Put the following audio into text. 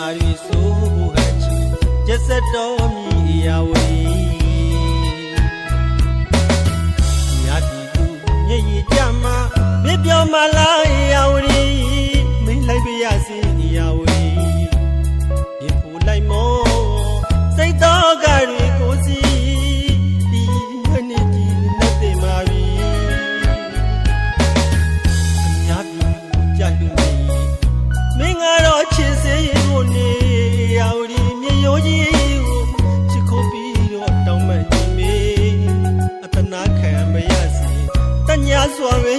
မာရီဆိုဟန်ချီရက်စက်တော်မီအရာဝီညာတီလူမြေကြီးကြမှာမြပြောမလားအရာဝီမိလိုက်ပြရစီအရာဝီရေဖူလိုက်မောစိတ်တော်ကတွေကိုစီဒီမနေ့ဒီနဲ့တင်မာပြီအများပြည်ကြလူနေမင်းကတော့ချစ်စေကိုနေရာဝီမြေရိုးကြီးကိုချစ်ခိုးပြီးတော့တောင်းမှန်နေမေအတနာခံမရစီတညာစွာပဲ